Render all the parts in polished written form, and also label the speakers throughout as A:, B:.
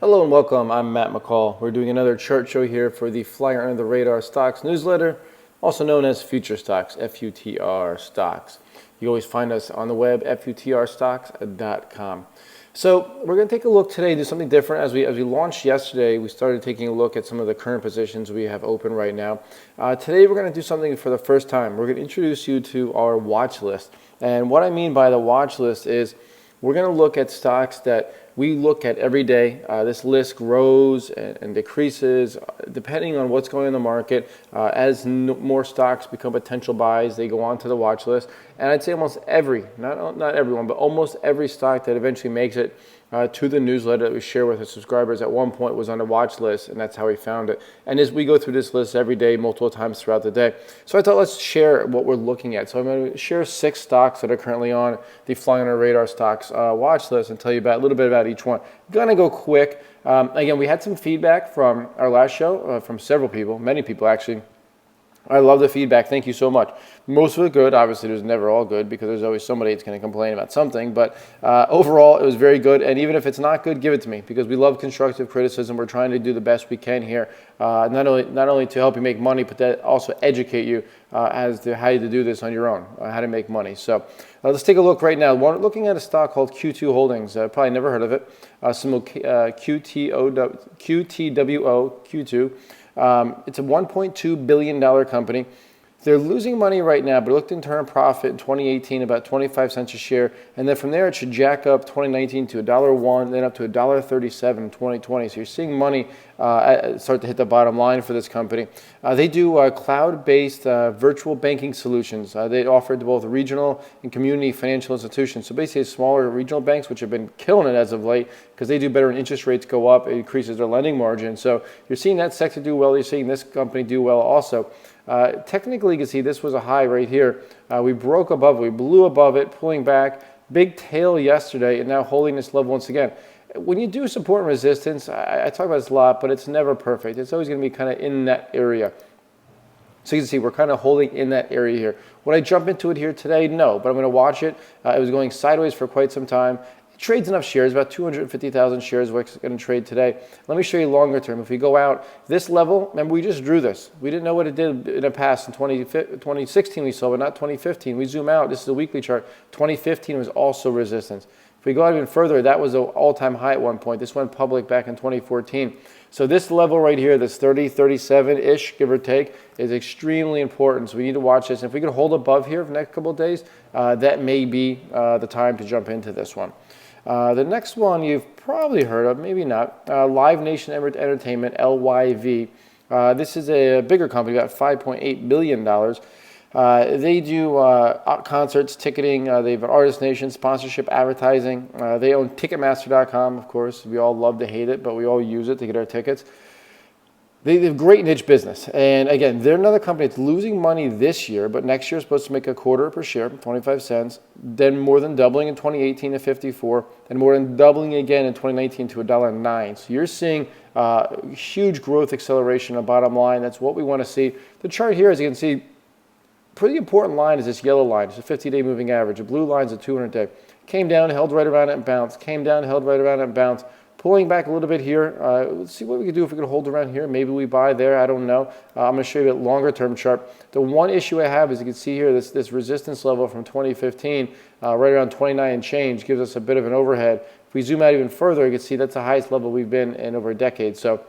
A: Hello and welcome. I'm Matt McCall. We're doing another chart show here for the Flyer Under the Radar Stocks newsletter, also known as Future Stocks, FUTR Stocks. You always find us on the web, FUTRStocks11-15. So we're going to take a look today, do something different. As we launched yesterday, we started taking a look at some of the current positions we have open right now. Today we're going to do something for the first time. We're going to introduce you to our watch list. And what I mean by the watch list is we're going to look at stocks that we look at every day. This list grows and decreases depending on what's going on in the market. As more stocks become potential buys, they go onto the watch list. And I'd say almost every, not everyone, but almost every stock that eventually makes it to the newsletter that we share with our subscribers at one point was on the watch list, and that's how we found it. And as we go through this list every day, multiple times throughout the day. So I thought let's share what we're looking at. So I'm going to share 6 stocks that are currently on the Fly on Our Radar Stocks watch list and tell you a little bit about each one. Going to go quick. Again, we had some feedback from our last show from several people, many people actually. I love the feedback. Thank you so much. Most of it good. Obviously, there's never all good because there's always somebody that's going to complain about something. But overall, it was very good. And even if it's not good, give it to me because we love constructive criticism. We're trying to do the best we can here, not only to help you make money, but to also educate you as to how to do this on your own, how to make money. So let's take a look right now. We're looking at a stock called Q2 Holdings. Probably never heard of it. Symbol QTWO, Q2. It's a $1.2 billion company. They're losing money right now, but it looked in turn profit in 2018, about 25 cents a share. And then from there, it should jack up 2019 to $1.01, then up to $1.37 in 2020. So you're seeing money start to hit the bottom line for this company. They do cloud-based virtual banking solutions. They offer to both regional and community financial institutions. So basically, smaller regional banks, which have been killing it as of late, because they do better when interest rates go up, it increases their lending margin. So you're seeing that sector do well. You're seeing this company do well also. Technically, you can see this was a high right here. We broke above it. We blew above it, pulling back. Big tail yesterday, and now holding this level once again. When you do support and resistance, I talk about this a lot, but it's never perfect. It's always going to be kind of in that area. So you can see we're kind of holding in that area here. Would I jump into it here today? No, but I'm going to watch it. It was going sideways for quite some time. Trades enough shares, about 250,000 shares we're going to trade today. Let me show you longer term. If we go out this level, remember we just drew this. We didn't know what it did in the past. In 2016 we saw, but not 2015. We zoom out. This is a weekly chart. 2015 was also resistance. If we go out even further, that was an all-time high at one point. This went public back in 2014. So this level right here, this 30, 37-ish, give or take, is extremely important. So we need to watch this. And if we can hold above here for the next couple of days, that may be the time to jump into this one. The next one you've probably heard of, maybe not, Live Nation Entertainment, LYV. This is a bigger company, about $5.8 billion. They do concerts, ticketing, they have an Artist Nation, sponsorship, advertising. They own Ticketmaster.com, of course. We all love to hate it, but we all use it to get our tickets. They have great niche business. And again, they're another company that's losing money this year, but next year is supposed to make a quarter per share, 25 cents, then more than doubling in 2018 to 54, and more than doubling again in 2019 to $1.09. So you're seeing huge growth acceleration on bottom line. That's what we want to see. The chart here, as you can see, pretty important line is this yellow line. It's a 50-day moving average. The blue line is a 200-day. Came down, held right around it and bounced. Came down, held right around it and bounced. Pulling back a little bit here. Let's see what we can do if we can hold around here. Maybe we buy there. I don't know. I'm going to show you a longer term chart. The one issue I have is you can see here this resistance level from 2015, right around 29 and change, gives us a bit of an overhead. If we zoom out even further, you can see that's the highest level we've been in over a decade. So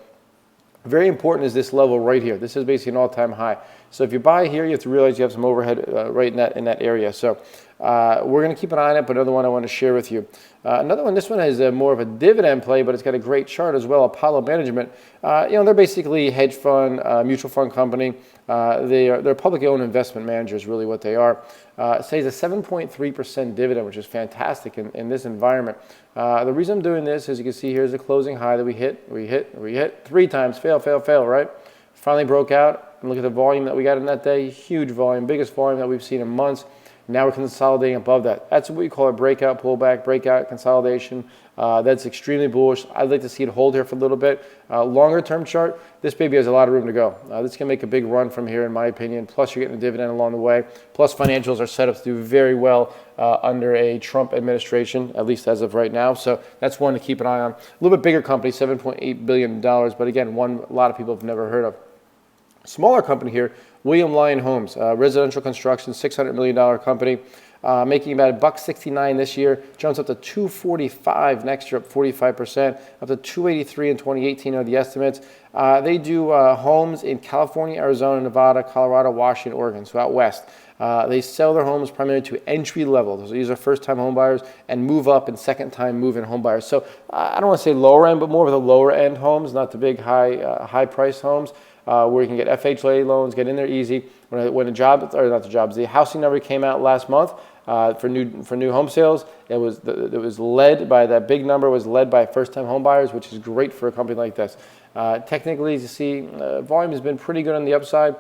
A: very important is this level right here. This is basically an all-time high. So if you buy here, you have to realize you have some overhead right in that area. So we're going to keep an eye on it, but another one I want to share with you. Another one, this one has more of a dividend play, but it's got a great chart as well, Apollo Management. They're basically a hedge fund, mutual fund company. They're publicly owned investment managers, really what they are. It says a 7.3% dividend, which is fantastic in this environment. The reason I'm doing this, as you can see here, is the closing high that we hit 3 times, fail, right? Finally broke out. And look at the volume that we got in that day, huge volume, biggest volume that we've seen in months. Now we're consolidating above that. That's what we call a breakout, pullback, breakout, consolidation. That's extremely bullish. I'd like to see it hold here for a little bit. Longer term chart, this baby has a lot of room to go. This can make a big run from here, in my opinion. Plus, you're getting a dividend along the way. Plus, financials are set up to do very well under a Trump administration, at least as of right now. So that's one to keep an eye on. A little bit bigger company, $7.8 billion, but again, one a lot of people have never heard of. Smaller company here, William Lyon Homes, residential construction, $600 million company. Making about $1.69 this year, jumps up to $245 next year, up 45%, up to $283 in 2018 are the estimates. They do homes in California, Arizona, Nevada, Colorado, Washington, Oregon, so out west. They sell their homes primarily to entry level. So these are first-time home buyers and move up and second-time move-in home buyers. So I don't want to say lower end, but more of the lower end homes, not the big high-price homes. Where you can get FHA loans, get in there easy. When the housing number came out last month for new home sales, it was led by that big number was led by first-time home buyers, which is great for a company like this. Technically, as you see, volume has been pretty good on the upside.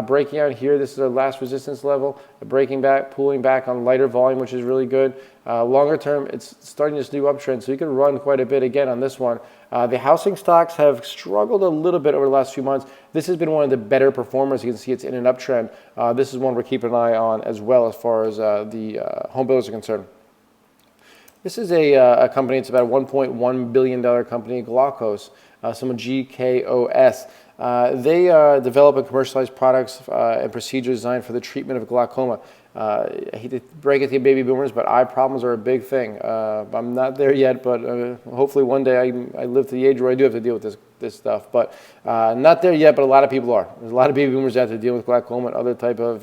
A: Breaking out here, this is our last resistance level. Breaking back, pulling back on lighter volume, which is really good. Longer term, it's starting this new uptrend, so you can run quite a bit again on this one. The housing stocks have struggled a little bit over the last few months. This has been one of the better performers. You can see it's in an uptrend. This is one we're keeping an eye on as well as far as the home builders are concerned. This is a company, it's about a $1.1 billion company, Glaukos, GKOS. They develop and commercialize products and procedures designed for the treatment of glaucoma. I hate to break it to you baby boomers, but eye problems are a big thing. I'm not there yet, but hopefully one day I live to the age where I do have to deal with this stuff. But not there yet, but a lot of people are. There's a lot of baby boomers out there dealing with glaucoma and other type of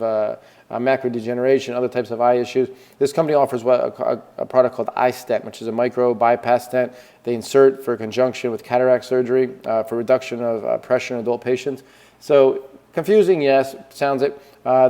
A: macular degeneration, other types of eye issues. This company offers a product called iStent, which is a micro bypass stent. They insert for conjunction with cataract surgery for reduction of pressure in adult patients. So confusing, yes, sounds it.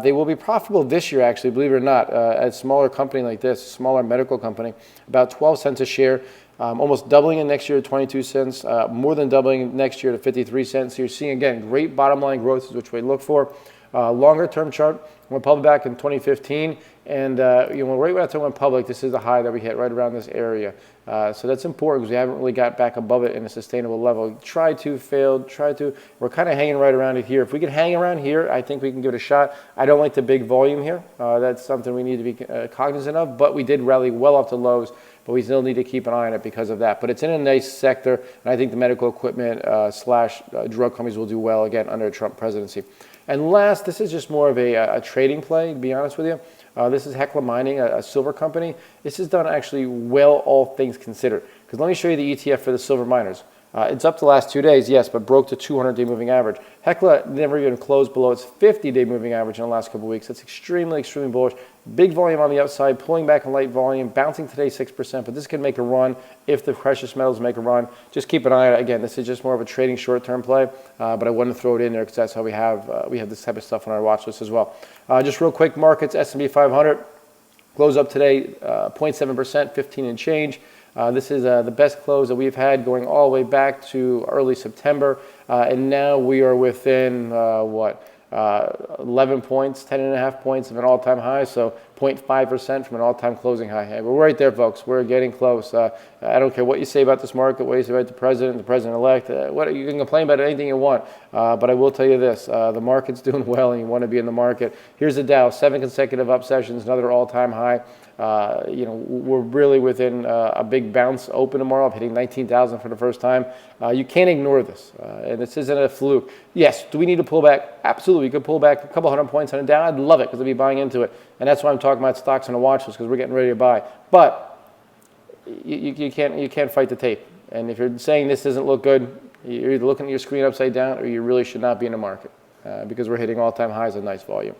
A: They will be profitable this year, actually, believe it or not. A smaller company like this, smaller medical company, about 12 cents a share, almost doubling in next year to 22 cents, more than doubling next year to 53 cents. So you're seeing, again, great bottom line growth is which we look for. Longer term chart, went public back in 2015, and right after it went public, this is the high that we hit right around this area. So that's important because we haven't really got back above it in a sustainable level. Tried to, failed, we're kind of hanging right around it here. If we can hang around here, I think we can give it a shot. I don't like the big volume here. That's something we need to be cognizant of, but we did rally well up to lows, but we still need to keep an eye on it because of that. But it's in a nice sector, and I think the medical equipment slash drug companies will do well, again, under a Trump presidency. And last, this is just more of a trading play, to be honest with you. This is Hecla Mining, a silver company. This is done actually well, all things considered. Because let me show you the ETF for the silver miners. It's up the last 2 days, yes, but broke the 200-day moving average. Hecla never even closed below its 50-day moving average in the last couple of weeks. That's extremely, extremely bullish. Big volume on the upside, pulling back on light volume, bouncing today 6%, but this can make a run if the precious metals make a run. Just keep an eye on it. Again, this is just more of a trading short-term play, but I wanted to throw it in there because that's how we have this type of stuff on our watch list as well. Just real quick, markets, S&P 500, close up today, 0.7%, 15 and change. This is the best close that we've had going all the way back to early September. And now we are within, 11 points, 10.5 points of an all-time high, so 0.5% from an all-time closing high. Hey, we're right there, folks. We're getting close. I don't care what you say about this market, what you say about the president-elect. You can complain about anything you want, but I will tell you this. The market's doing well, and you want to be in the market. Here's the Dow, 7 consecutive up sessions, another all-time high. We're really within a big bounce open tomorrow, up hitting 19,000 for the first time. You can't ignore this, and this isn't a fluke. Yes, do we need to pull back? Absolutely, we could pull back a couple hundred points on it down. I'd love it because I'd be buying into it, and that's why I'm talking about stocks on a watch list because we're getting ready to buy. But you can't fight the tape, and if you're saying this doesn't look good, you're either looking at your screen upside down or you really should not be in the market because we're hitting all-time highs of nice volume.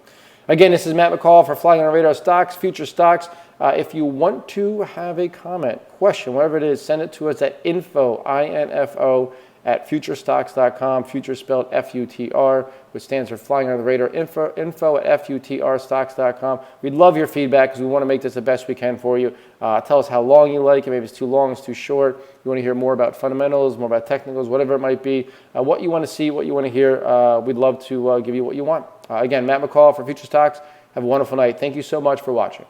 A: Again, this is Matt McCall for Flying on the Radar Stocks, Future Stocks. If you want to have a comment, question, whatever it is, send it to us at info, I-N-F-O, at FUTRStocks.com, future spelled F-U-T-R, which stands for Flying Under the Radar, info at FUTRStocks.com. We'd love your feedback because we want to make this the best we can for you. Tell us how long you like it, maybe it's too long, it's too short. You want to hear more about fundamentals, more about technicals, whatever it might be. What you want to see, what you want to hear, we'd love to give you what you want. Again, Matt McCall for Future Stocks. Have a wonderful night. Thank you so much for watching.